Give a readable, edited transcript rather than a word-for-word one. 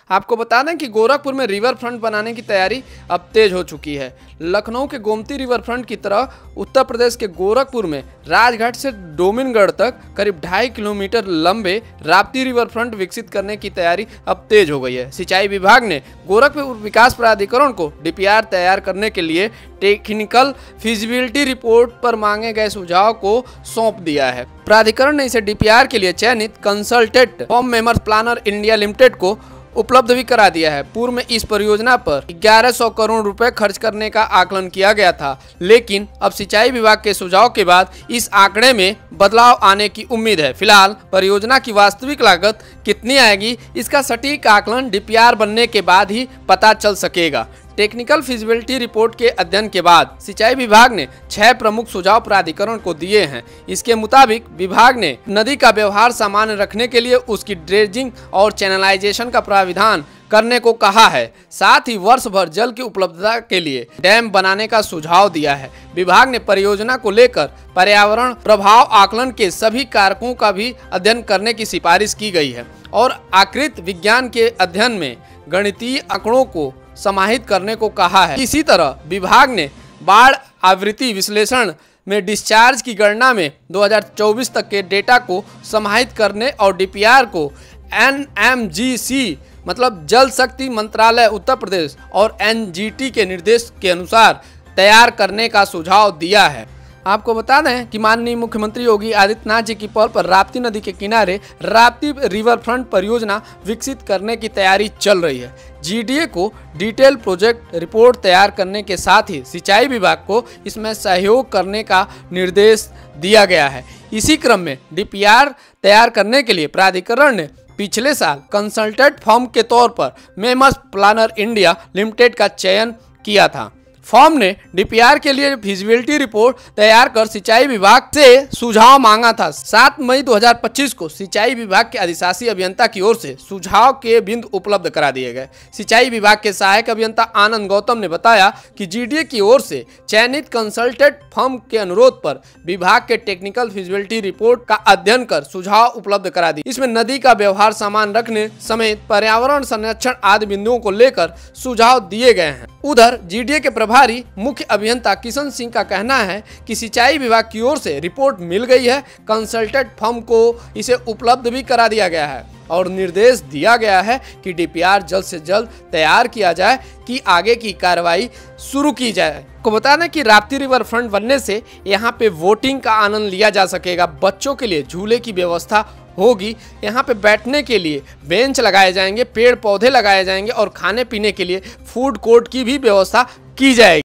आपको बता दें कि गोरखपुर में रिवर फ्रंट बनाने की तैयारी अब तेज हो चुकी है। लखनऊ के गोमती रिवर फ्रंट की तरह उत्तर प्रदेश के गोरखपुर में राजघाट से डोमिनगढ़ तक करीब 2.5 किलोमीटर लंबे राप्ती रिवर फ्रंट विकसित करने की तैयारी अब तेज हो गई है। सिंचाई विभाग ने गोरखपुर विकास प्राधिकरण को डीपीआर तैयार करने के लिए टेक्निकल फिजिबिलिटी रिपोर्ट पर मांगे गए सुझाव को सौंप दिया है। प्राधिकरण ने इसे डीपीआर के लिए चयनित consultant firm messrs planner India limited को उपलब्ध भी करा दिया है। पूर्व में इस परियोजना पर 1100 करोड़ रुपए खर्च करने का आकलन किया गया था, लेकिन अब सिंचाई विभाग के सुझाव के बाद इस आंकड़े में बदलाव आने की उम्मीद है। फिलहाल परियोजना की वास्तविक लागत कितनी आएगी, इसका सटीक आकलन डीपीआर बनने के बाद ही पता चल सकेगा। टेक्निकल फिजिबिलिटी रिपोर्ट के अध्ययन के बाद सिंचाई विभाग ने 6 प्रमुख सुझाव प्राधिकरण को दिए हैं। इसके मुताबिक विभाग ने नदी का व्यवहार सामान्य रखने के लिए उसकी ड्रेजिंग और चैनलाइजेशन का प्राविधान करने को कहा है। साथ ही वर्ष भर जल की उपलब्धता के लिए डैम बनाने का सुझाव दिया है। विभाग ने परियोजना को लेकर पर्यावरण प्रभाव आकलन के सभी कारकों का भी अध्ययन करने की सिफारिश की गई है और आकृति विज्ञान के अध्ययन में गणितीय आंकड़ों को समाहित करने को कहा है। इसी तरह विभाग ने बाढ़ आवृत्ति विश्लेषण में डिस्चार्ज की गणना में 2024 तक के डेटा को समाहित करने और डीपीआर को एनएमजीसी मतलब जल शक्ति मंत्रालय उत्तर प्रदेश और एनजीटी के निर्देश के अनुसार तैयार करने का सुझाव दिया है। आपको बता दें कि माननीय मुख्यमंत्री योगी आदित्यनाथ जी की पहल पर राप्ती नदी के किनारे राप्ती रिवर फ्रंट परियोजना विकसित करने की तैयारी चल रही है। जीडीए को डिटेल प्रोजेक्ट रिपोर्ट तैयार करने के साथ ही सिंचाई विभाग को इसमें सहयोग करने का निर्देश दिया गया है। इसी क्रम में डीपीआर तैयार करने के लिए प्राधिकरण ने पिछले साल कंसल्टेंट फर्म के तौर पर मेमर्स प्लानर इंडिया लिमिटेड का चयन किया था। फर्म ने डीपीआर के लिए फिजिबिलिटी रिपोर्ट तैयार कर सिंचाई विभाग से सुझाव मांगा था। 7 मई 2025 को सिंचाई विभाग के अधिशासी अभियंता की ओर से सुझाव के बिंदु उपलब्ध करा दिए गए। सिंचाई विभाग के सहायक अभियंता आनंद गौतम ने बताया कि जीडीए की ओर से चयनित कंसल्टेंट फर्म के अनुरोध पर विभाग के टेक्निकल फिजिबिलिटी रिपोर्ट का अध्ययन कर सुझाव उपलब्ध करा दिए। इसमें नदी का व्यवहार सामान रखने समेत पर्यावरण संरक्षण आदि बिंदुओं को लेकर सुझाव दिए गए हैं। उधर जीडीए के प्रभारी मुख्य अभियंता किशन सिंह का कहना है कि सिंचाई विभाग की ओर से रिपोर्ट मिल गई है। कंसल्टेंट फर्म को इसे उपलब्ध भी करा दिया गया है और निर्देश दिया गया है कि डीपीआर जल्द से जल्द तैयार किया जाए कि आगे की कार्रवाई शुरू की जाए। आपको बता दें कि राप्ती रिवर फ्रंट बनने से यहाँ पे वोटिंग का आनंद लिया जा सकेगा। बच्चों के लिए झूले की व्यवस्था होगी। यहाँ पे बैठने के लिए बेंच लगाए जाएंगे, पेड़ पौधे लगाए जाएंगे और खाने पीने के लिए फूड कोर्ट की भी व्यवस्था की जाएगी।